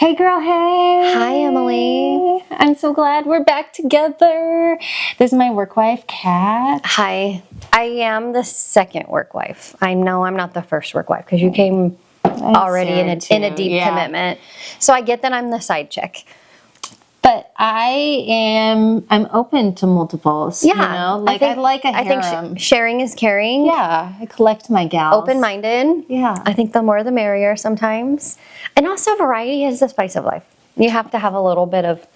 Hey girl, hey! Hi, Emily. I'm so glad we're back together. This is my work wife, Kat. Hi. I am the second work wife. I know I'm not the first work wife because you came already in a deep commitment. So I get that I'm the side chick. But I'm open to multiples. Yeah. You know? Like I like a harem. I think sharing is caring. Yeah, I collect my gals. Open-minded. Yeah. I think the more the merrier sometimes. And also variety is the spice of life. You have to have a little bit of,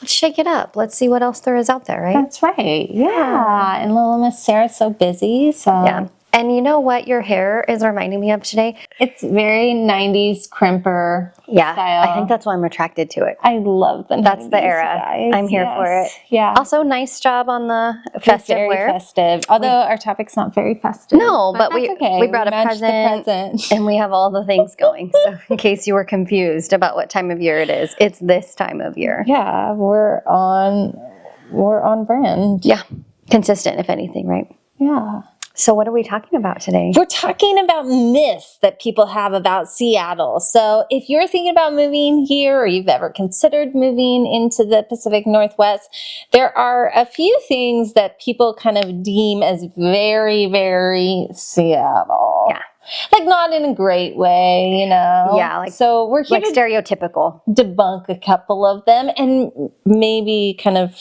let's shake it up. Let's see what else there is out there, right? That's right. Yeah. And little Miss Sarah's so busy. So yeah. And you know what your hair is reminding me of today? It's very 90s crimper style. I think that's why I'm attracted to it. I love the 90s, That's the era. guys. I'm here for it. Yeah. Also, nice job on the festive very wear. festive. Although our topic's not very festive. No, but that's okay. we brought a present and we have all the things going. So in case you were confused about what time of year it is, it's this time of year. Yeah, we're on brand. Yeah. Consistent, if anything, right? Yeah. So what are we talking about today? We're talking about myths that people have about Seattle. So if you're thinking about moving here or you've ever considered moving into the Pacific Northwest, there are a few things that people kind of deem as very, very Seattle. Yeah. Like not in a great way, you know? Yeah. So we're here like stereotypical. debunk a couple of them and maybe kind of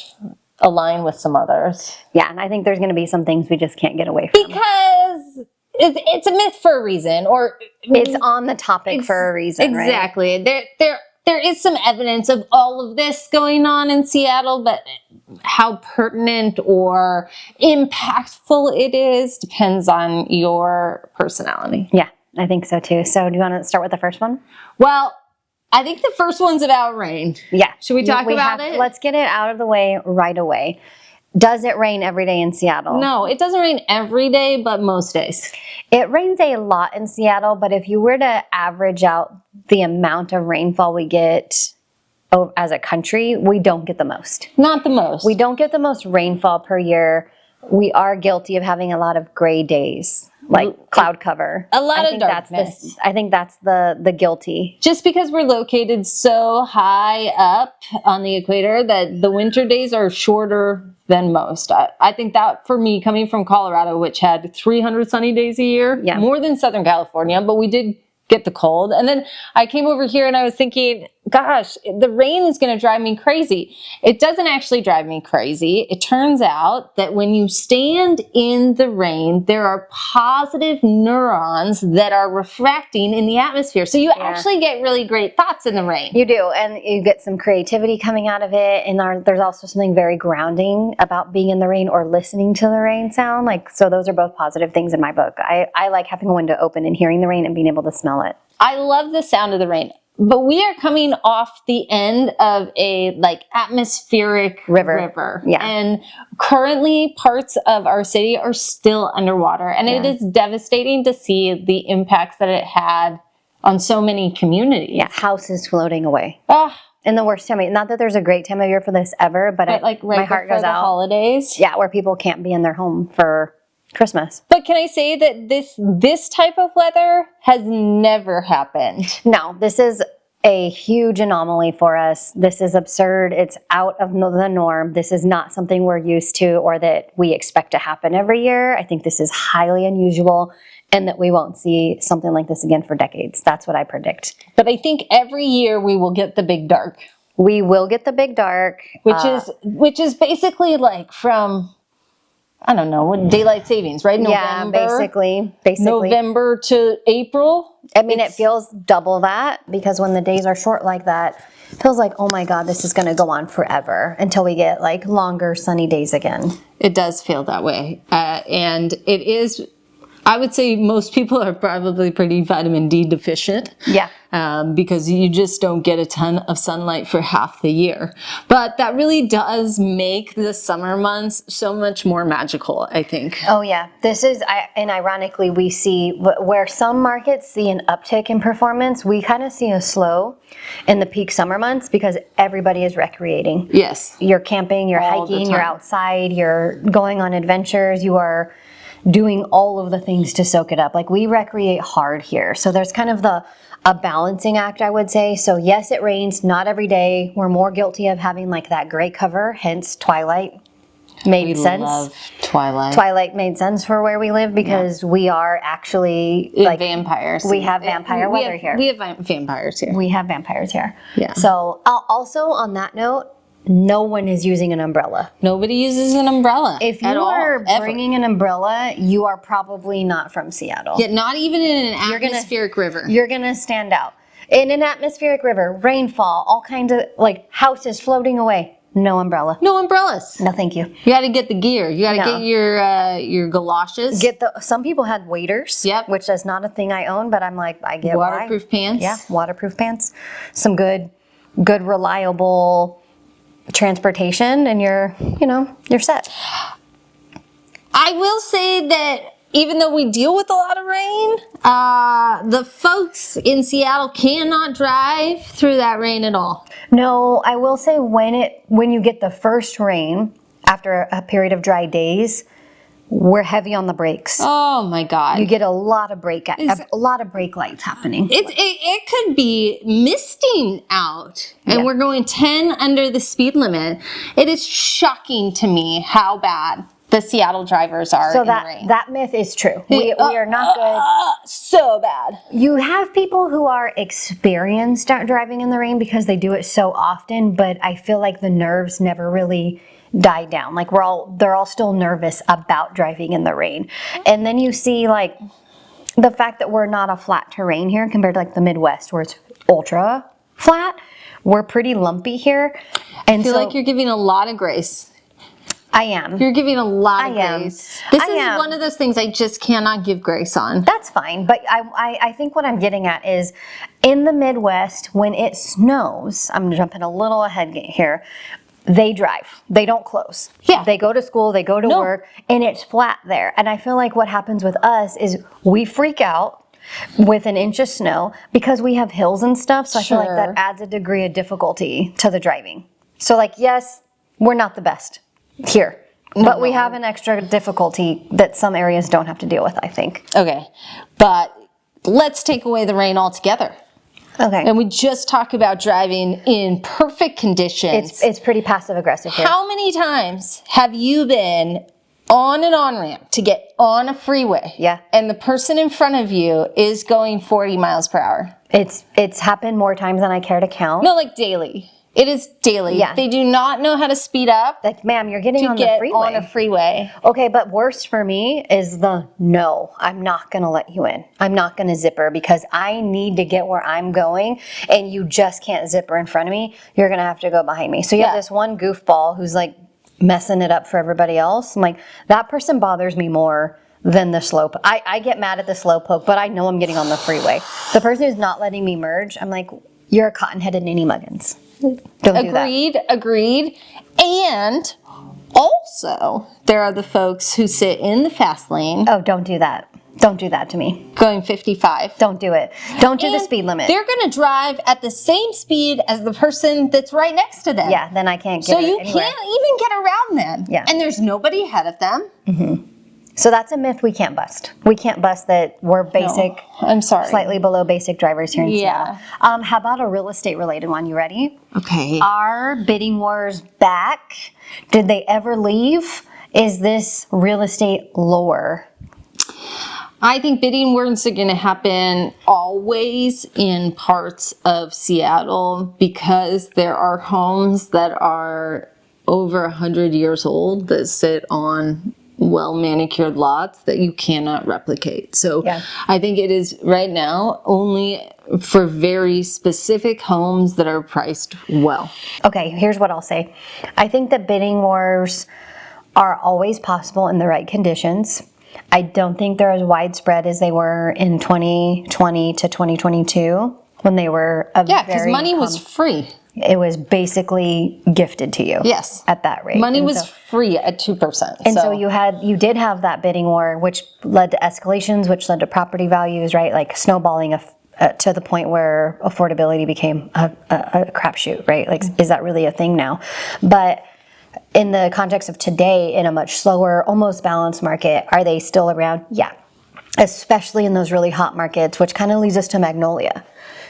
align with some others. Yeah, and I think there's going to be some things we just can't get away from. Because it's a myth for a reason, or it's on the topic for a reason, exactly. Right? There is some evidence of all of this going on in Seattle, but how pertinent or impactful it is depends on your personality. Yeah, I think so too. So do you want to start with the first one? Well, I think the first one's about rain. Yeah. Should we talk about it? Let's get it out of the way right away. Does it rain every day in Seattle? No, it doesn't rain every day, but most days. It rains a lot in Seattle, but if you were to average out the amount of rainfall we get as a country, we don't get the most. Not the most. We don't get the most rainfall per year. We are guilty of having a lot of gray days, like cloud cover. A lot of darkness. I think that's the guilty. Just because we're located so high up on the equator that the winter days are shorter than most. I think that for me, coming from Colorado, which had 300 sunny days a year, more than Southern California, but we did get the cold. And then I came over here and I was thinking, gosh, the rain is going to drive me crazy. It doesn't actually drive me crazy. It turns out that when you stand in the rain, there are positive neurons that are refracting in the atmosphere. So you actually get really great thoughts in the rain. You do, and you get some creativity coming out of it. And there's also something very grounding about being in the rain or listening to the rain sound. So those are both positive things in my book. I like having a window open and hearing the rain and being able to smell it. I love the sound of the rain. But we are coming off the end of a atmospheric river. Yeah. And currently parts of our city are still underwater. And it is devastating to see the impacts that it had on so many communities. Yeah, houses floating away. Oh, in the worst time. Not that there's a great time of year for this ever, but my heart goes out. Holidays. Yeah, where people can't be in their home for Christmas. But can I say that this type of weather has never happened? No, this is a huge anomaly for us. This is absurd. It's out of the norm. This is not something we're used to or that we expect to happen every year. I think this is highly unusual and that we won't see something like this again for decades. That's what I predict. But I think every year we will get the big dark. We will get the big dark. Which is basically from, I don't know, what daylight savings, right? Yeah, basically. November to April. I mean, it feels double that because when the days are short like that, it feels like, oh my God, this is going to go on forever until we get longer sunny days again. It does feel that way. And it is, I would say most people are probably pretty vitamin D deficient. Yeah. Because you just don't get a ton of sunlight for half the year. But that really does make the summer months so much more magical, I think. Oh yeah. And ironically, we see where some markets see an uptick in performance, we kind of see a slow in the peak summer months because everybody is recreating. Yes. You're camping, you're hiking, you're outside, you're going on adventures, you are doing all of the things to soak it up. We recreate hard here. So there's kind of the a balancing act, I would say. So yes, it rains, not every day. We're more guilty of having like that gray cover, hence twilight made sense. Love Twilight. Twilight made sense for where we live because we are actually like vampires. We have vampire weather here. We have vampires here. We have vampires here. Yeah. So also on that note, no one is using an umbrella. Nobody uses an umbrella. If you are bringing an umbrella, you are probably not from Seattle. Yeah, not even in an atmospheric river. You're gonna stand out. In an atmospheric river, rainfall, all kinds of like houses floating away. No umbrella. No umbrellas. No, thank you. You got to get the gear. You got to get your galoshes. Some people had waders. Yep. Which is not a thing I own, but I'm like, I get waterproof pants. Yeah, waterproof pants. Some good reliable transportation, and you're set. I will say that even though we deal with a lot of rain, the folks in Seattle cannot drive through that rain at all. No, I will say when you get the first rain after a period of dry days, we're heavy on the brakes. Oh my God! You get a lot of brake lights happening. It could be misting out, and we're going 10 under the speed limit. It is shocking to me how bad the Seattle drivers are in the rain. That myth is true. We are not good. So bad. You have people who are experienced at driving in the rain because they do it so often, but I feel like the nerves never really die down. Like they're all still nervous about driving in the rain. And then you see like the fact that we're not a flat terrain here compared to like the Midwest where it's ultra flat. We're pretty lumpy here. And I feel like you're giving a lot of grace. I am. You're giving a lot of grace. This is one of those things I just cannot give grace on. That's fine. But I think what I'm getting at is in the Midwest, when it snows, I'm jumping a little ahead here, they drive. They don't close. Yeah. They go to school, they go to work, and it's flat there. And I feel like what happens with us is we freak out with an inch of snow because we have hills and stuff. So I feel like that adds a degree of difficulty to the driving. So like, yes, we're not the best here, but we have an extra difficulty that some areas don't have to deal with, I think. Okay, but let's take away the rain altogether. Okay. And we just talk about driving in perfect conditions. It's pretty passive aggressive here. How many times have you been on an on-ramp to get on a freeway? Yeah. And the person in front of you is going 40 miles per hour? It's happened more times than I care to count. No, like daily. It is daily. Yeah. They do not know how to speed up. Like, ma'am, you're getting on the freeway. On a freeway. Okay, but worse for me is no, I'm not going to let you in. I'm not going to zipper because I need to get where I'm going and you just can't zipper in front of me. You're going to have to go behind me. So you have this one goofball who's like messing it up for everybody else. I'm like, that person bothers me more than the slope. I get mad at the slowpoke, but I know I'm getting on the freeway. The person who's not letting me merge, I'm like, you're a cotton-headed Nanny Muggins. Don't do that. Agreed. And also, there are the folks who sit in the fast lane. Oh, don't do that. Don't do that to me. Going 55. Don't do it. Don't do the speed limit. They're going to drive at the same speed as the person that's right next to them. Yeah, then I can't get So you anywhere. can't even get around them. Yeah. And there's nobody ahead of them. Mm-hmm. So that's a myth we can't bust. We can't bust that we're basic. No, I'm sorry. Slightly below basic drivers here in Seattle. How about a real estate related one? You ready? Okay. Are bidding wars back? Did they ever leave? Is this real estate lore? I think bidding wars are going to happen always in parts of Seattle because there are homes that are over 100 years old that sit on well-manicured lots that you cannot replicate. So I think it is right now only for very specific homes that are priced well. Okay, here's what I'll say. I think that bidding wars are always possible in the right conditions. I don't think they're as widespread as they were in 2020 to 2022 when they were because money was free. It was basically gifted to you. Yes. At that rate. Money was free at 2%. And so you did have that bidding war, which led to escalations, which led to property values, right? Like snowballing to the point where affordability became a crapshoot, right? Like, is that really a thing now? But in the context of today, in a much slower, almost balanced market, are they still around? Yeah. Especially in those really hot markets, which kind of leads us to Magnolia.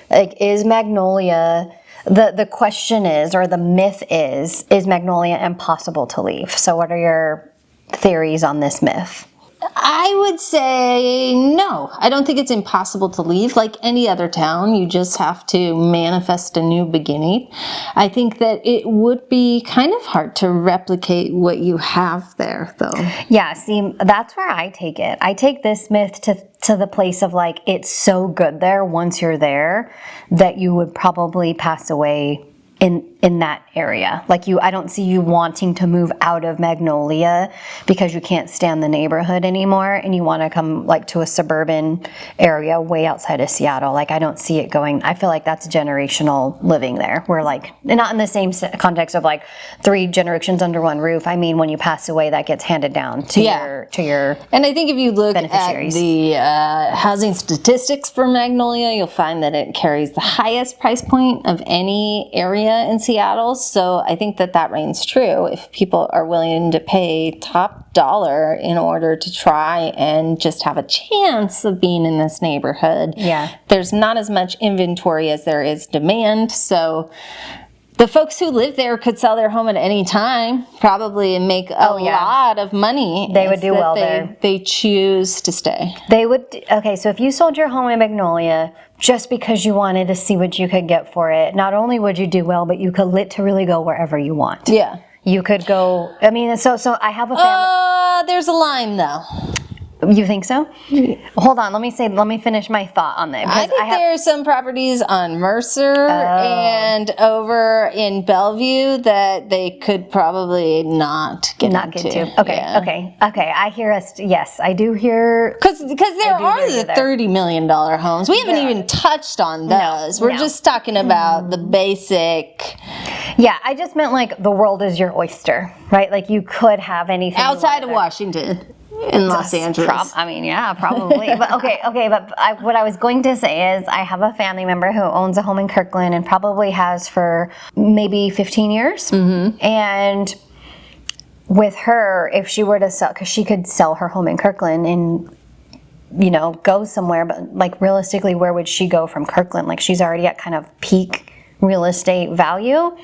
Like, is Magnolia, the question is, or the myth is Magnolia impossible to leave? So what are your theories on this myth? I would say no. I don't think it's impossible to leave. Like any other town, you just have to manifest a new beginning. I think that it would be kind of hard to replicate what you have there, though. Yeah, see, that's where I take it. I take this myth to the place of like, it's so good there once you're there that you would probably pass away in that area. Like I don't see you wanting to move out of Magnolia because you can't stand the neighborhood anymore and you want to come like to a suburban area way outside of Seattle. Like I don't see it going. I feel like that's generational living there. We're like, not in the same context of like 3 generations under one roof. I mean, when you pass away, that gets handed down to your And I think if you look at the housing statistics for Magnolia, you'll find that it carries the highest price point of any area in Seattle. So I think that reigns true if people are willing to pay top dollar in order to try and just have a chance of being in this neighborhood. Yeah. There's not as much inventory as there is demand. So the folks who live there could sell their home at any time, probably, and make a lot of money. They would do well there. They choose to stay. They would. Okay, so if you sold your home in Magnolia just because you wanted to see what you could get for it, not only would you do well, but you could literally go wherever you want. Yeah. You could go. I mean, so I have a family. There's a line though. You think so? Hold on. Let me finish my thought on that. I think there are some properties on Mercer and over in Bellevue that they could probably not get into. Okay, yeah. Okay. I hear us. Yes, I do hear. Because there are the $30 million homes. We haven't even touched on those. We're just talking about the basic. Yeah, I just meant like the world is your oyster, right? Like you could have anything outside of Washington. In Los Angeles. Probably. But what I was going to say is I have a family member who owns a home in Kirkland and probably has for maybe 15 years. Mm-hmm. And with her, if she were to sell, because she could sell her home in Kirkland and, go somewhere, but like realistically, where would she go from Kirkland? Like she's already at kind of peak real estate value.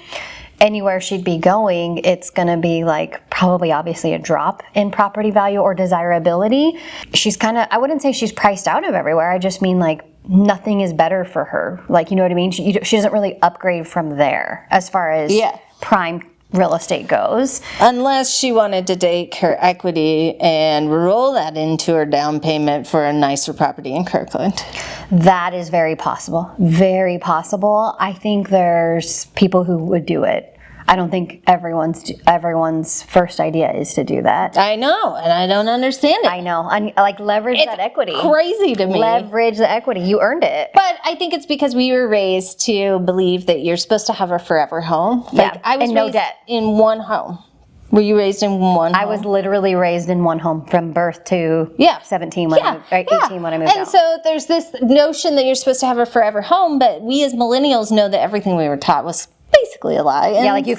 Anywhere she'd be going, it's going to be like probably obviously a drop in property value or desirability. She's kind of, I wouldn't say she's priced out of everywhere. I just mean like nothing is better for her. Like, you know what I mean? She doesn't really upgrade from there as far as prime real estate goes. Unless she wanted to take her equity and roll that into her down payment for a nicer property in Kirkland. That is very possible. Very possible. I think there's people who would do it. I don't think everyone's first idea is to do that. I know, and I don't understand it. I know. And like leverage that equity. Crazy to me. Leverage the equity. You earned it. But I think it's because we were raised to believe that you're supposed to have a forever home. Like I was raised in one home. Were you raised in one home? I was literally raised in one home from birth to 17 when I moved, 18 when I moved out. And so there's this notion that you're supposed to have a forever home, but we as millennials know that everything we were taught was basically a lie. And like you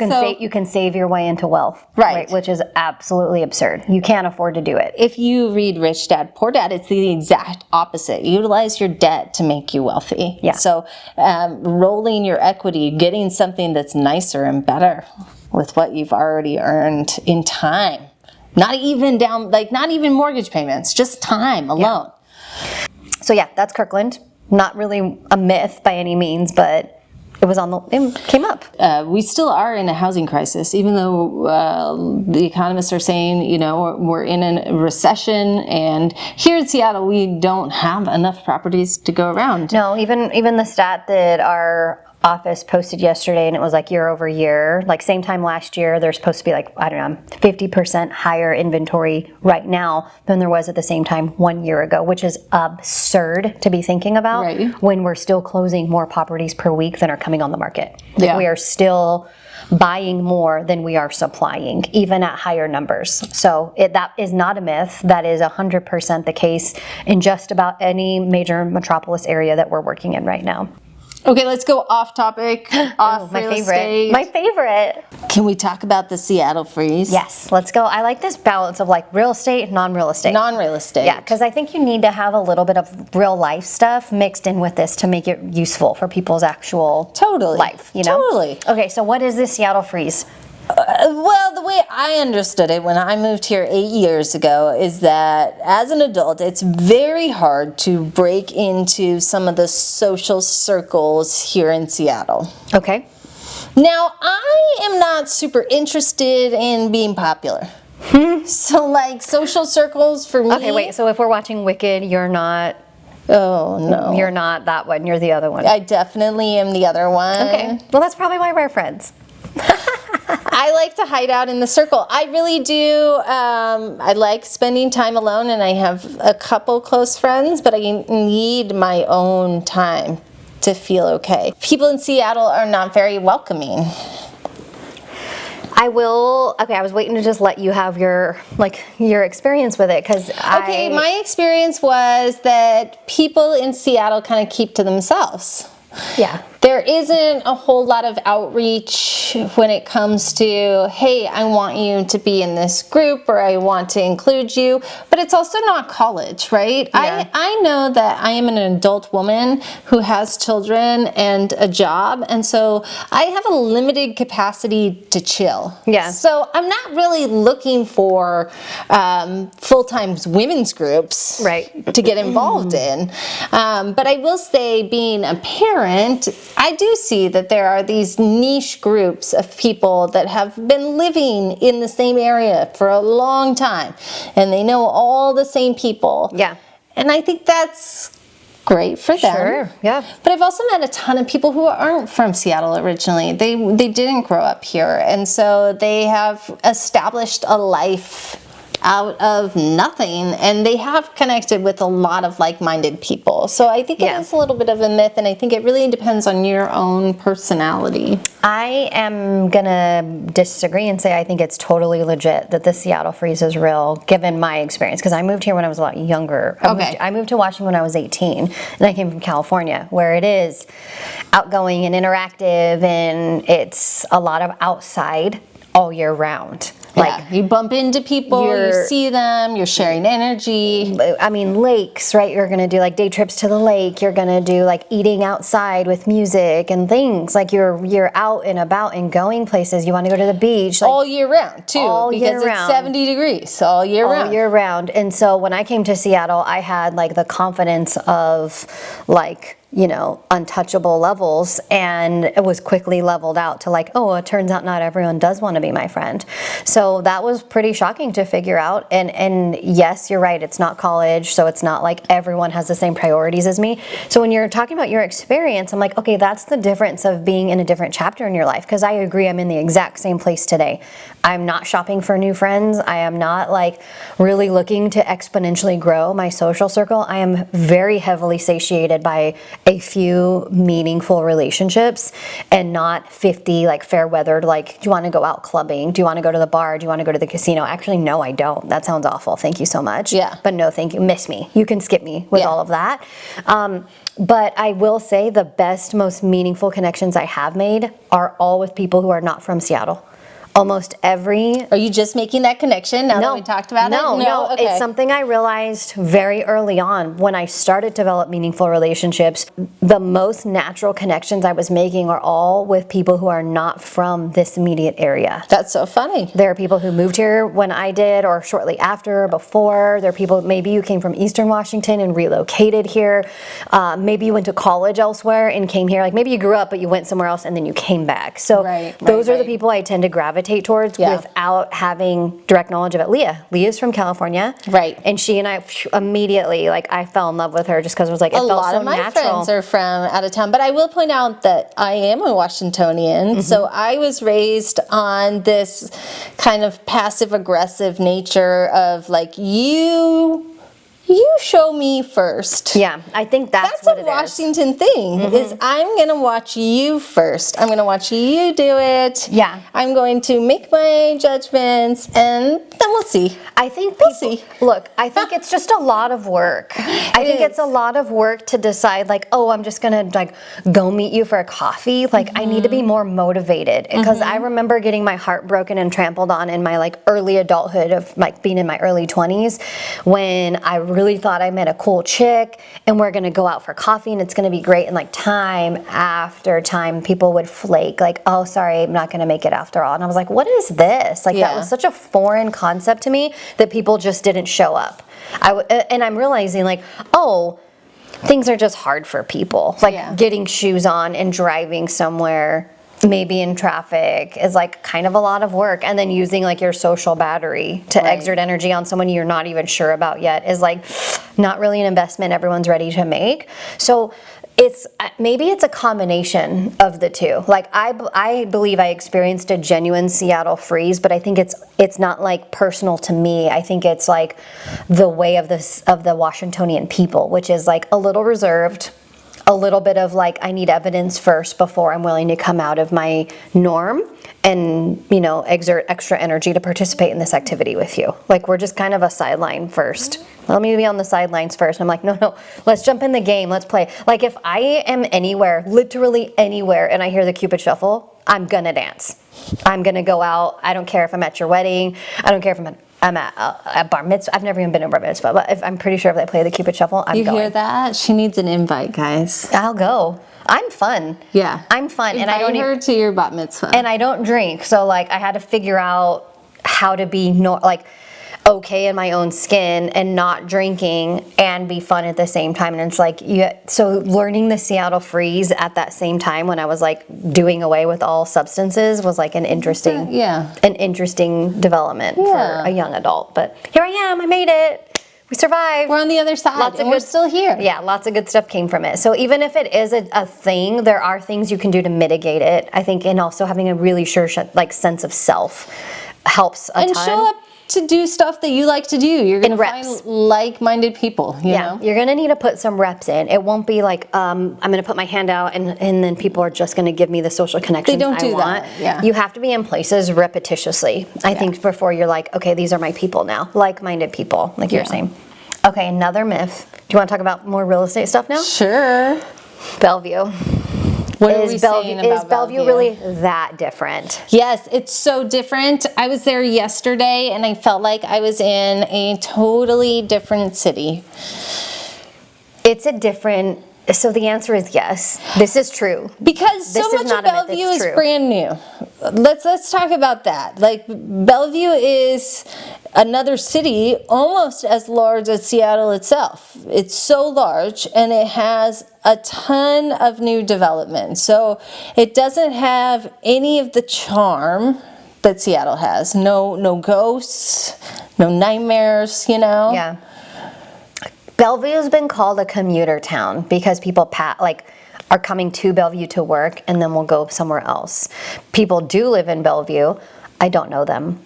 can save your way into wealth, right? Which is absolutely absurd. You can't afford to do it. If you read Rich Dad Poor Dad, it's the exact opposite. Utilize your debt to make you wealthy. Yeah. So rolling your equity, getting something that's nicer and better with what you've already earned in time. Not even mortgage payments, just time alone. Yeah. So that's Kirkland. Not really a myth by any means, but it came up. We still are in a housing crisis, even though the economists are saying, we're in a recession, and here in Seattle, we don't have enough properties to go around. No, even the stat that our office posted yesterday, and it was like year over year, like same time last year, there's supposed to be like, 50% higher inventory right now than there was at the same time 1 year ago, which is absurd to be thinking about when we're still closing more properties per week than are coming on the market. We are still buying more than we are supplying, even at higher numbers. So that is not a myth. That is 100% the case in just about any major metropolis area that we're working in right now. Okay, let's go off topic, off My real favorite. estate. My favorite. Can we talk about the Seattle freeze? Yes, let's go. I like this balance of like real estate, non-real estate. Non-real estate. Yeah, because I think you need to have a little bit of real life stuff mixed in with this to make it useful for people's actual Totally. life, you know? Totally. Okay, so what is this Seattle freeze? Well, the way I understood it when I moved here 8 years ago is that as an adult, it's very hard to break into some of the social circles here in Seattle. Okay. Now, I am not super interested in being popular. So, like, social circles for me... Okay, wait, so if we're watching Wicked, you're not... Oh, no. You're not that one, you're the other one. I definitely am the other one. Okay, well that's probably why we're friends. I like to hide out in the circle. I really do. I like spending time alone, and I have a couple close friends, but I need my own time to feel okay. People in Seattle are not very welcoming. I was waiting to just let you have your experience with it, because My experience was that people in Seattle kind of keep to themselves. Yeah. There isn't a whole lot of outreach when it comes to, hey, I want you to be in this group, or I want to include you, but it's also not college, right? Yeah. I know that I am an adult woman who has children and a job, and so I have a limited capacity to chill. Yeah. So I'm not really looking for full-time women's groups Right. to get involved in. But I will say, being a parent, I do see that there are these niche groups of people that have been living in the same area for a long time, and they know all the same people. Yeah. And I think that's great for them. Sure, yeah. But I've also met a ton of people who aren't from Seattle originally. They didn't grow up here, and so they have established a life out of nothing, and they have connected with a lot of like-minded people. So I think it is a little bit of a myth, and I think it really depends on your own personality. I am gonna disagree and say I think it's totally legit that the Seattle freeze is real, given my experience, because I moved here when I was a lot younger. I moved to Washington when I was 18, and I came from California, where it is outgoing and interactive, and it's a lot of outside all year round. Like, you bump into people, you see them, you're sharing energy. I mean, lakes, right? You're gonna do like day trips to the lake. You're gonna do like eating outside with music and things. Like you're out and about and going places. You want to go to the beach. Like, all year round, too. Because it's 70 degrees all year round. All year round. And so when I came to Seattle, I had like the confidence of like, you know, untouchable levels, and it was quickly leveled out to like, oh, it turns out not everyone does want to be my friend. So that was pretty shocking to figure out. And yes, you're right, it's not college, so it's not like everyone has the same priorities as me. So when you're talking about your experience, I'm like, okay, that's the difference of being in a different chapter in your life, because I agree, I'm in the exact same place today. I'm not shopping for new friends. I am not like really looking to exponentially grow my social circle. I am very heavily satiated by a few meaningful relationships, and not 50 like fair weathered, like, do you want to go out clubbing? Do you want to go to the bar? Do you want to go to the casino? Actually, no, I don't. That sounds awful. Thank you so much. Yeah. But no, thank you. Miss me. You can skip me with all of that. But I will say the best, most meaningful connections I have made are all with people who are not from Seattle. Almost every... Are you just making that connection now that we talked about it? No. Okay. It's something I realized very early on when I started to develop meaningful relationships. The most natural connections I was making are all with people who are not from this immediate area. That's so funny. There are people who moved here when I did, or shortly after, before. There are people, maybe you came from Eastern Washington and relocated here. Maybe you went to college elsewhere and came here. Like maybe you grew up, but you went somewhere else and then you came back. So those are the people I tend to gravitate towards without having direct knowledge of it. Leah's from California, right? And she and I immediately, like, I fell in love with her just because it was like, it felt so natural. A lot of my friends are from out of town, but I will point out that I am a Washingtonian, so I was raised on this kind of passive aggressive nature of like, you you show me first. Yeah, I think that's what a it is. Washington thing, is I'm going to watch you first. I'm going to watch you do it. Yeah. I'm going to make my judgments, and then we'll see. I think We'll see. Look, I think it's just a lot of work. I think it's a lot of work to decide, like, oh, I'm just gonna like go meet you for a coffee. Like, I need to be more motivated, because I remember getting my heart broken and trampled on in my like early adulthood of like being in my early 20s, when I really thought I met a cool chick and we're gonna go out for coffee and it's gonna be great, and like time after time people would flake, like, oh, sorry, I'm not gonna make it after all. And I was like, what is this? Like, that was such a foreign concept to me that people just didn't show up. And I'm realizing, like, oh, things are just hard for people. Like, getting shoes on and driving somewhere, maybe in traffic, is like kind of a lot of work. And then using like your social battery to exert energy on someone you're not even sure about yet is like not really an investment everyone's ready to make. So maybe it's a combination of the two. Like, I believe I experienced a genuine Seattle freeze, but I think it's not like personal to me. I think it's like the way of the Washingtonian people, which is like a little reserved, a little bit of like, I need evidence first before I'm willing to come out of my norm and, you know, exert extra energy to participate in this activity with you. Like, we're just kind of a sideline first. Let me be on the sidelines first. I'm like, no, let's jump in the game. Let's play. Like, if I am anywhere, literally anywhere, and I hear the Cupid Shuffle, I'm gonna dance. I'm gonna go out. I don't care if I'm at your wedding. I don't care if I'm at a bar mitzvah. I've never even been to a bar mitzvah, but I'm pretty sure if they play the Cupid Shuffle, I'm going. You hear that? She needs an invite, guys. I'll go. I'm fun. Yeah. I'm fun. And I don't her to your bat mitzvah. And I don't drink. So like, I had to figure out how to be okay in my own skin and not drinking and be fun at the same time. And it's like, so learning the Seattle freeze at that same time when I was like doing away with all substances was like an interesting development for a young adult. But here I am, I made it. We survived. We're on the other side, and we're still here. Yeah, lots of good stuff came from it. So even if it is a thing, there are things you can do to mitigate it, I think, and also having a really sure sense of self helps a ton. And show up to do stuff that you like to do. You're going to find like-minded people, you know? You're going to need to put some reps in. It won't be like, I'm going to put my hand out and then people are just going to give me the social connections I want. They don't do that. Yeah. You have to be in places repetitiously, I think, before you're like, okay, these are my people now. Like-minded people, like you're saying. Okay, another myth. Do you want to talk about more real estate stuff now? Sure. Bellevue. What are we saying about Is Bellevue really that different? Yes, it's so different. I was there yesterday and I felt like I was in a totally different city. It's a different... So the answer is yes. This is true. Because so much of Bellevue is brand new. Let's talk about that. Like, Bellevue is another city almost as large as Seattle itself. It's so large and it has a ton of new development. So it doesn't have any of the charm that Seattle has. No ghosts, no nightmares, you know? Yeah. Bellevue has been called a commuter town because people are coming to Bellevue to work and then will go somewhere else. People do live in Bellevue. I don't know them.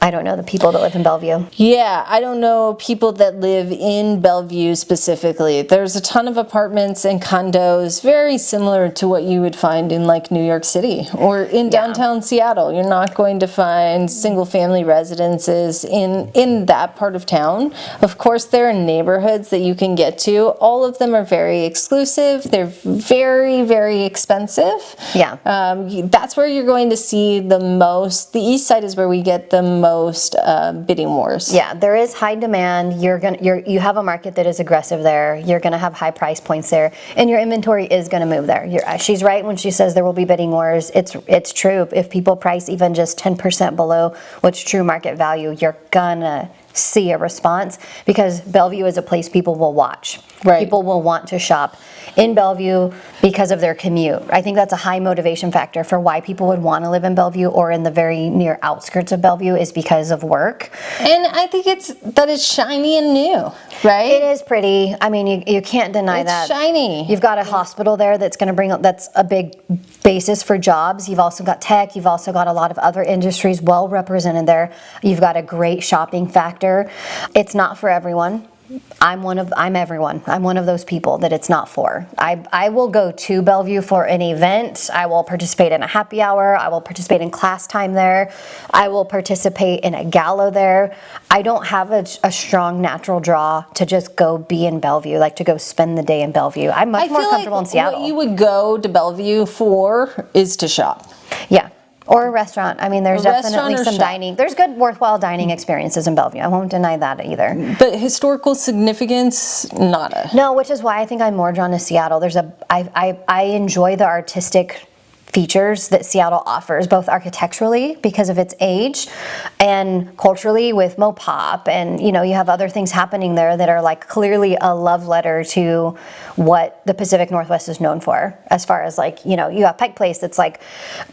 I don't know the people that live in Bellevue. Yeah, I don't know people that live in Bellevue specifically. There's a ton of apartments and condos, very similar to what you would find in like New York City or in downtown Seattle. You're not going to find single family residences in that part of town. Of course, there are neighborhoods that you can get to. All of them are very exclusive. They're very, very expensive. Yeah. That's where you're going to see the most. The east side is where we get the most bidding wars. Yeah, there is high demand. You have a market that is aggressive there. You're going to have high price points there, and your inventory is going to move there. She's right when she says there will be bidding wars. It's true. If people price even just 10% below what's true market value, you're gonna see a response because Bellevue is a place people will watch. Right. People will want to shop in Bellevue because of their commute. I think that's a high motivation factor for why people would want to live in Bellevue or in the very near outskirts of Bellevue is because of work. And I think it's shiny and new, right? It is pretty. I mean, you can't deny that. It's shiny. You've got a hospital there that's going to that's a big basis for jobs. You've also got tech. You've also got a lot of other industries well represented there. You've got a great shopping factor. It's not for everyone. I'm everyone. I'm one of those people that it's not for. I will go to Bellevue for an event. I will participate in a happy hour. I will participate in class time there. I will participate in a gala there. I don't have a strong natural draw to just go be in Bellevue, like to go spend the day in Bellevue. I'm much more comfortable in Seattle. What you would go to Bellevue for is to shop. Yeah. Or a restaurant. I mean, there's definitely some shop. Dining. There's good, worthwhile dining experiences in Bellevue. I won't deny that either. But historical significance, nada. No, which is why I think I'm more drawn to Seattle. I enjoy the artistic features that Seattle offers, both architecturally because of its age and culturally with Mopop, and you have other things happening there that are like clearly a love letter to what the Pacific Northwest is known for, as far as like you have Pike Place. That's like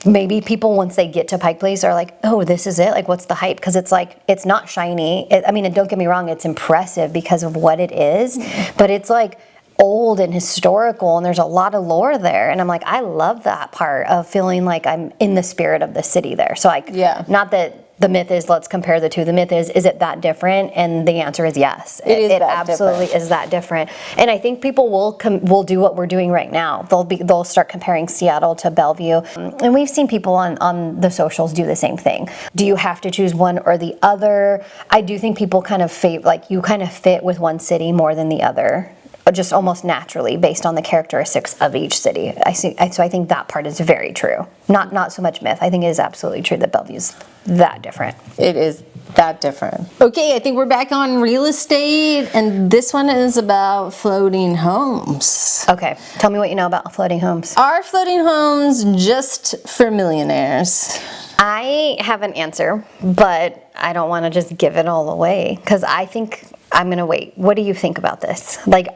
maybe people once they get to Pike Place are like, oh, this is it, like what's the hype? Because it's like it's not shiny. And don't get me wrong, it's impressive because of what it is, but it's like old and historical, and there's a lot of lore there, and I'm like, I love that part of feeling like I'm in the spirit of the city there. So like, not that the myth is let's compare the two. The myth is it that different? And the answer is yes. It absolutely is that different. And I think people will do what we're doing right now. They'll start comparing Seattle to Bellevue, and we've seen people on the socials do the same thing. Do you have to choose one or the other? I do think people kind of you kind of fit with one city more than the other, just almost naturally based on the characteristics of each city. So I think that part is very true. Not so much myth. I think it is absolutely true that Bellevue's that different. It is that different. Okay, I think we're back on real estate, and this one is about floating homes. Okay, tell me what you know about floating homes. Are floating homes just for millionaires? I have an answer, but I don't want to just give it all away because I think I'm going to wait. What do you think about this? Like,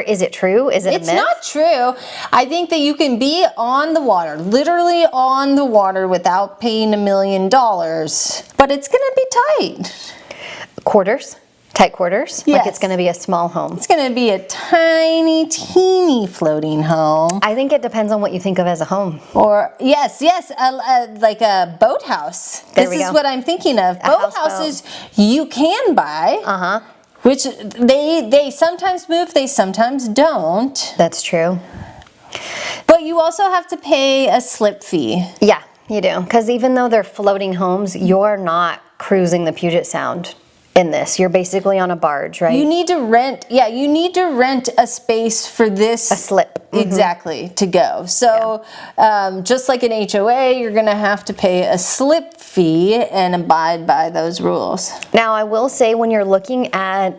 is it true? Is it a myth? It's not true. I think that you can be on the water, literally on the water without paying $1 million, but it's going to be tight. Quarters? Tight quarters? Yes. Like it's going to be a small home. It's going to be a tiny, teeny floating home. I think it depends on what you think of as a home. Or, yes, like a boathouse. This is what I'm thinking of. Boathouses you can buy. Which they sometimes move, they sometimes don't. That's true. But you also have to pay a slip fee. Yeah, you do. Because even though they're floating homes, you're not cruising the Puget Sound in this. You're basically on a barge, right? You need to rent a space for this. A slip. Exactly, to go. So just like an HOA, you're going to have to pay a slip fee and abide by those rules. Now, I will say when you're looking at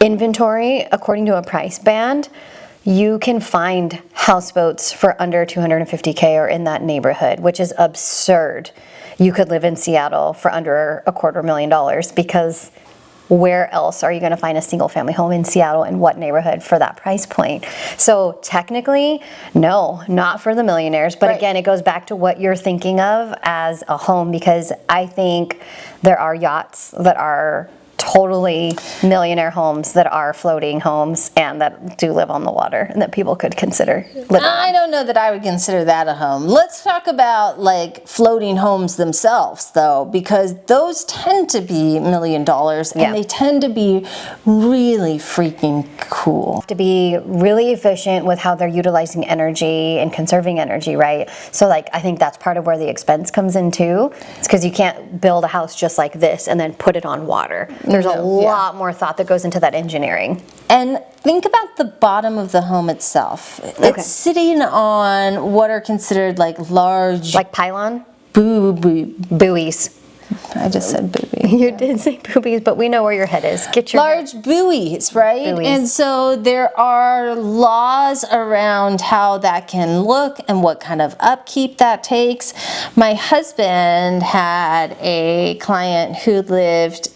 inventory according to a price band, you can find houseboats for under $250K or in that neighborhood, which is absurd. You could live in Seattle for under $250,000 because where else are you going to find a single family home in Seattle, in what neighborhood for that price point? So technically, no, not for the millionaires. But again, it goes back to what you're thinking of as a home, because I think there are yachts that are totally millionaire homes that are floating homes and that do live on the water and that people could consider living. I don't know that I would consider that a home. Let's talk about like floating homes themselves though, because those tend to be $1 million and they tend to be really freaking cool. Have to be really efficient with how they're utilizing energy and conserving energy, right? So like I think that's part of where the expense comes in too. It's because you can't build a house just like this and then put it on water. There's a lot more thought that goes into that engineering. And think about the bottom of the home itself. It's sitting on what are considered like large... Like pylon? Buoys. I just said buoy. You did say boobies, but we know where your head is. Get your large buoys, right? Buoys. And so there are laws around how that can look and what kind of upkeep that takes. My husband had a client who lived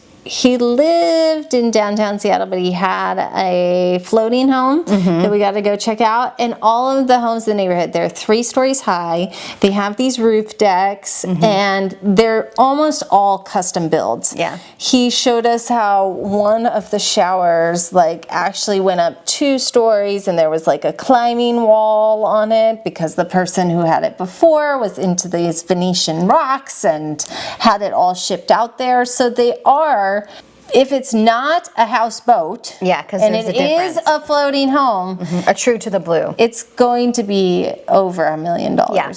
in downtown Seattle, but he had a floating home that we got to go check out. And all of the homes in the neighborhood, they're 3 stories high. They have these roof decks, and they're almost all custom builds. Yeah. He showed us how one of the showers like actually went up 2 stories, and there was like a climbing wall on it because the person who had it before was into these Venetian rocks and had it all shipped out there. So they are If it's not a houseboat, Yeah, 'cause and there's it a is difference. a floating home, A true to the blue. it's going to be over $1 million,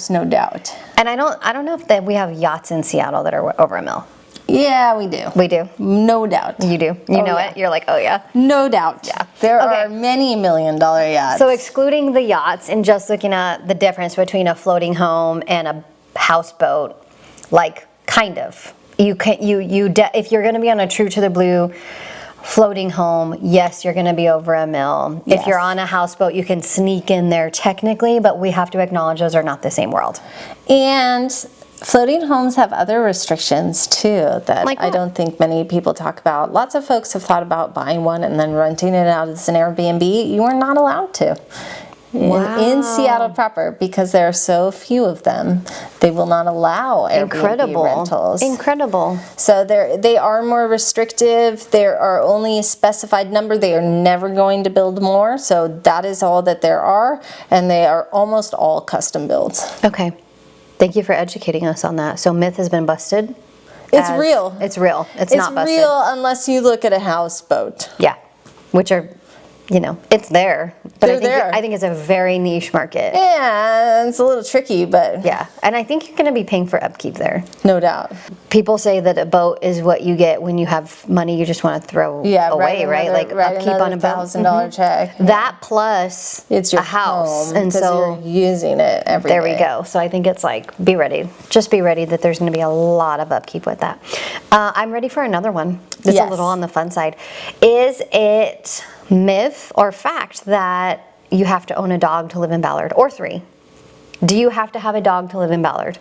no doubt. And I don't know if that we have yachts in Seattle that are over $1 million. Yeah, we do. We do. No doubt. You do. You know yeah. it. You're like, oh yeah. No doubt. Yeah. There Okay. are many $1 million yachts. So excluding the yachts and just looking at the difference between a floating home and a houseboat, like kind of. You can if you're going to be on a true to the blue floating home, yes, you're going to be over $1 million. Yes. If you're on a houseboat, you can sneak in there technically, but we have to acknowledge those are not the same world. And floating homes have other restrictions too that Like I what? don't think many people talk about. Lots of folks have thought about buying one and then renting it out as an Airbnb. You are not allowed to. In Seattle proper, because there are so few of them, they will not allow Airbnb rentals. Incredible. So they are more restrictive. There are only a specified number. They are never going to build more. So that is all that there are, and they are almost all custom builds. Okay. Thank you for educating us on that. So myth has been busted. It's real. It's real. It's not busted. It's real unless you look at a houseboat. Yeah. Which are, it's there. But They're there. I think it's a very niche market. Yeah, it's a little tricky, but Yeah. And I think you're going to be paying for upkeep there. no doubt. People say that a boat is what you get when you have money you just want to throw away, right? Like upkeep on a boat. $1,000 check. That plus It's your a house. home, And because so you're using it every there day. we go. So I think it's like, be ready. Just be ready that there's going to be a lot of upkeep with that. I'm ready for another one. It's Yes. a little on the fun side. Is it myth or fact that you have to own a dog to live in Ballard, or 3? Do you have to have a dog to live in Ballard?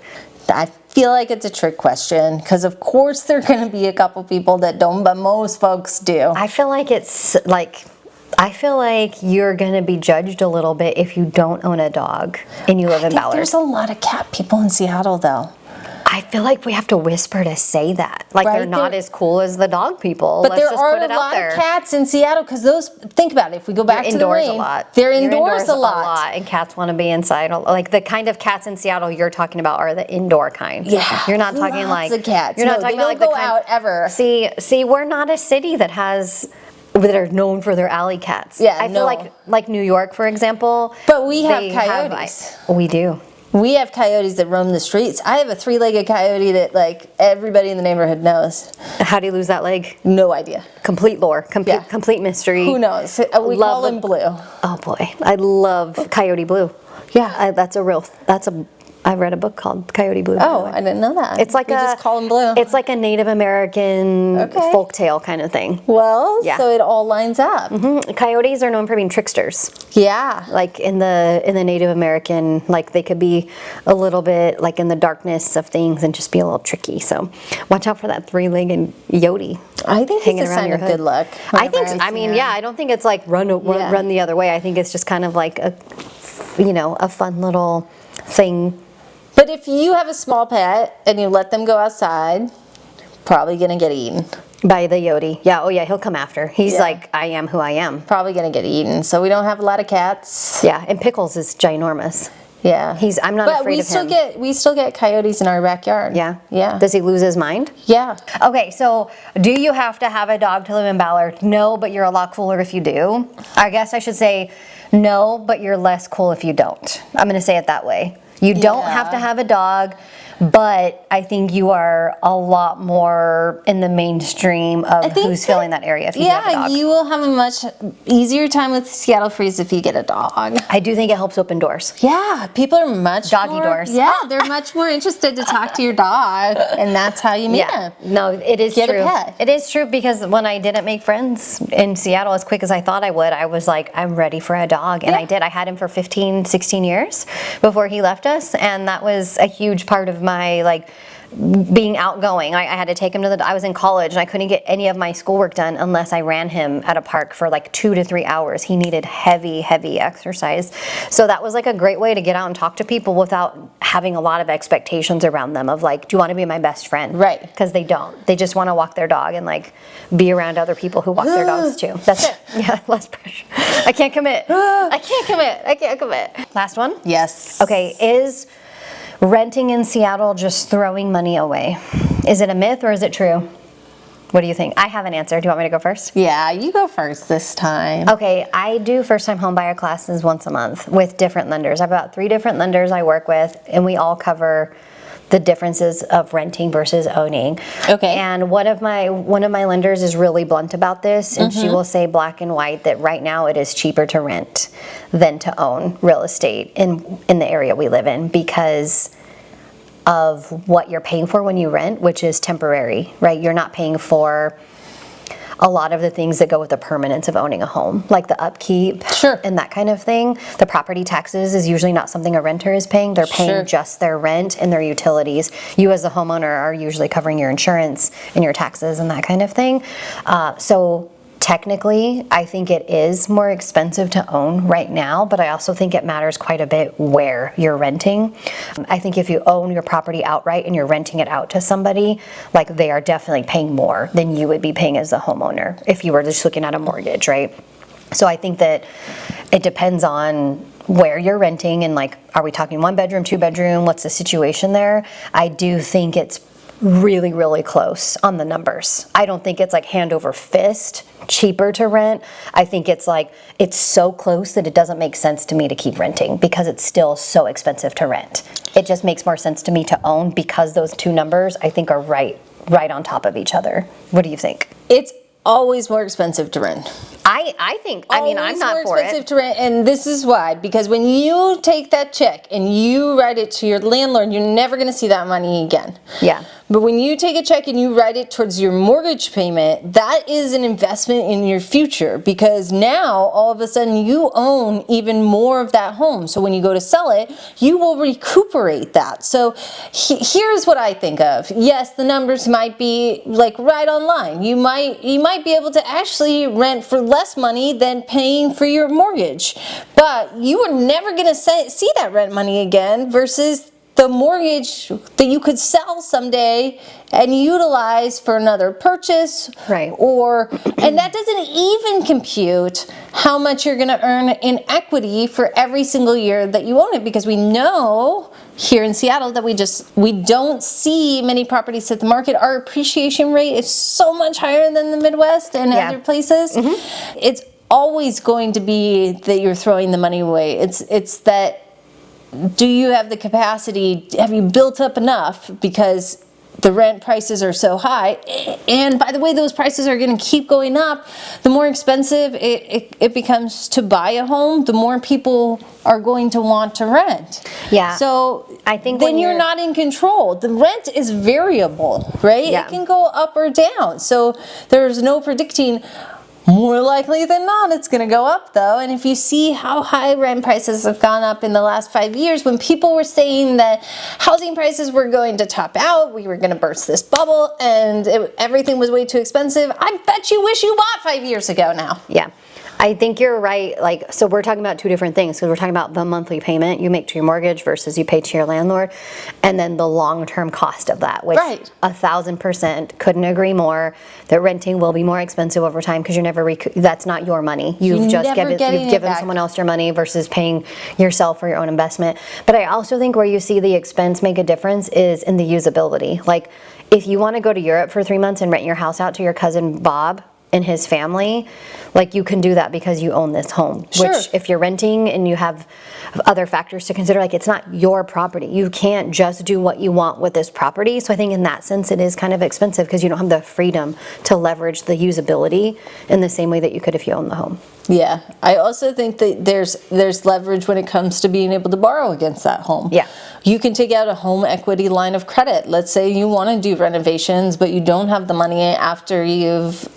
I feel like it's a trick question, because of course there are going to be a couple people that don't, but most folks do. I feel like you're going to be judged a little bit if you don't own a dog and you live in Ballard. There's a lot of cat people in Seattle, though. I feel like we have to whisper to say that. Like Right, they're not there- as cool as the dog people. But Let's there just are put a it out lot there. of cats in Seattle, because those, think about it, if we go back You're to the indoors rain, a lot. they're You're indoors a lot. and cats want to be inside. Like the kind of cats in Seattle you're talking about are the indoor kind. Yeah, You're not talking lots like of cats. You're not No, talking they about like don't the go kind, out ever. See, we're not a city that are known for their alley cats. Yeah, I feel no. like New York, for example. But we have they coyotes. We do. We have coyotes that roam the streets. I have a 3-legged coyote that like everybody in the neighborhood knows. How do you lose that leg? No idea. Complete lore, Yeah. complete mystery. Who knows? We Love call him Blue. Oh boy, I love Coyote Blue. Yeah. I read a book called Coyote Blue. by the Oh, way. I didn't know that. It's like we just call him Blue. It's like a Native American Okay. folktale kind of thing. Well, Yeah. so it all lines up. Coyotes are known for being tricksters. Yeah. Like in the Native American, like they could be a little bit like in the darkness of things and just be a little tricky. So watch out for that 3-legged yote. I think it's hanging a around sign your of hood. good luck. I think. whenever I mean, see yeah. it. I don't think it's like run the other way. I think it's just kind of like a fun little thing. But if you have a small pet and you let them go outside, probably gonna get eaten. By the Yodi. Yeah, oh yeah, he'll come after. He's Yeah. like, I am who I am. Probably gonna get eaten. So we don't have a lot of cats. Yeah, and Pickles is ginormous. Yeah. I'm not but afraid of him. we still get coyotes in our backyard. Yeah? Yeah. Does he lose his mind? Yeah. Okay, so do you have to have a dog to live in Ballard? No, but you're a lot cooler if you do. I guess I should say no, but you're less cool if you don't. I'm going to say it that way. You don't have to have a dog, but I think you are a lot more in the mainstream of who's filling that area if you have a dog. You will have a much easier time with Seattle Freeze if you get a dog. I do think it helps open doors. Yeah, people are much Doggy more, doors. Yeah, they're much more interested to talk to your dog, and that's how you meet Yeah, them. no, it is Get a true. pet. It is true because when I didn't make friends in Seattle as quick as I thought I would, I was like, I'm ready for a dog. And Yeah. I did. I had him for 15, 16 years before he left us. And that was a huge part of my being outgoing. I had to take him I was in college and I couldn't get any of my schoolwork done unless I ran him at a park for 2 to 3 hours. He needed heavy, heavy exercise. So that was a great way to get out and talk to people without having a lot of expectations around them of do you want to be my best friend? Right. Because they don't. They just want to walk their dog and be around other people who walk their dogs too. That's it. Yeah, less pressure. I can't commit. I can't commit. Last one? Yes. Okay, is renting in Seattle just throwing money away? Is it a myth or is it true? What do you think? I have an answer. Do you want me to go first? Yeah, you go first this time. Okay, I do first-time homebuyer classes once a month with different lenders. I have about 3 different lenders I work with, and we all cover the differences of renting versus owning. Okay. And one of my lenders is really blunt about this, and she will say black and white that right now it is cheaper to rent than to own real estate in the area we live in because of what you're paying for when you rent, which is temporary, right? You're not paying for a lot of the things that go with the permanence of owning a home, like the upkeep Sure. and that kind of thing. The property taxes is usually not something a renter is paying. They're paying Sure. just their rent and their utilities. You as a homeowner are usually covering your insurance and your taxes and that kind of thing. So technically, I think it is more expensive to own right now, but I also think it matters quite a bit where you're renting. I think if you own your property outright and you're renting it out to somebody, like they are definitely paying more than you would be paying as a homeowner if you were just looking at a mortgage, right? So I think that it depends on where you're renting and like, are we talking 1 bedroom, 2 bedroom? What's the situation there? I do think it's really, really close on the numbers. I don't think it's like hand over fist cheaper to rent. I think it's like, it's so close that it doesn't make sense to me to keep renting because it's still so expensive to rent. It just makes more sense to me to own because those 2 numbers I think are right on top of each other. What do you think? It's always more expensive to rent. I think, I mean, I'm not more for expensive it. to rent, and this is why. Because when you take that check and you write it to your landlord, you're never going to see that money again. Yeah. But when you take a check and you write it towards your mortgage payment, that is an investment in your future because now all of a sudden you own even more of that home. So when you go to sell it, you will recuperate that. So here's what I think of. Yes, the numbers might be like right on line. You might be able to actually rent for less money than paying for your mortgage, but you are never going to see that rent money again versus the mortgage that you could sell someday and utilize for another purchase. Right. And that doesn't even compute how much you're going to earn in equity for every single year that you own it, because we know here in Seattle that we don't see many properties hit the market. Our appreciation rate is so much higher than the Midwest and other places. Mm-hmm. It's always going to be that you're throwing the money away. It's that, do you have the capacity, have you built up enough, because the rent prices are so high, and by the way, those prices are going to keep going up. The more expensive it becomes to buy a home, the more people are going to want to rent. Yeah. So I think then you're not in control. The rent is variable, right? Yeah. It can go up or down. So there's no predicting. More likely than not, it's going to go up though. And if you see how high rent prices have gone up in the last 5 years, when people were saying that housing prices were going to top out, we were going to burst this bubble, and everything was way too expensive, I bet you wish you bought 5 years ago now. Yeah. I think you're right. Like, so we're talking about 2 different things. So we're talking about the monthly payment you make to your mortgage versus you pay to your landlord, and then the long-term cost of that, which Right. 1,000% couldn't agree more. That renting will be more expensive over time because you're never that's not your money. You've given someone else your money versus paying yourself for your own investment. But I also think where you see the expense make a difference is in the usability. Like, if you want to go to Europe for 3 months and rent your house out to your cousin Bob and his family, like, you can do that because you own this home. Sure. Which, if you're renting and you have other factors to consider, like, it's not your property. You can't just do what you want with this property. So I think in that sense it is kind of expensive because you don't have the freedom to leverage the usability in the same way that you could if you own the home. Yeah, I also think that there's leverage when it comes to being able to borrow against that home. Yeah. You can take out a home equity line of credit. Let's say you want to do renovations, but you don't have the money after you've,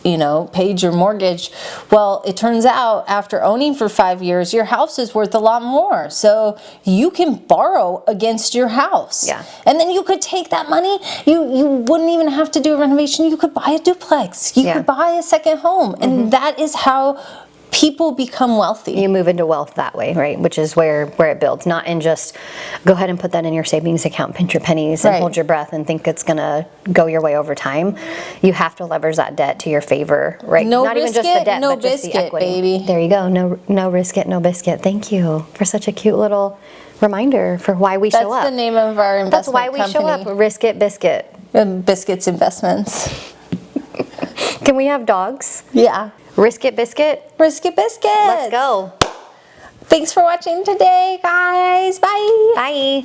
paid your mortgage. Well, it turns out after owning for 5 years, your house is worth a lot more. So you can borrow against your house. Yeah. And then you could take that money. You wouldn't even have to do a renovation. You could buy a duplex. You could buy a second home. And that is how people become wealthy. You move into wealth that way, right? Which is where it builds, not in just go ahead and put that in your savings account, pinch your pennies, and hold your breath and think it's going to go your way over time. You have to leverage that debt to your favor, right? Not even just the debt, but just the equity. Baby. There you go. No risk it, no biscuit. Thank you for such a cute little reminder for why we show up. That's the name of our investment company. That's why we show up. Risk it, biscuit. Biscuits Investments. Can we have dogs? Yeah. Risk it, biscuit. Brisket biscuits. Let's go. Thanks for watching today, guys. Bye. Bye.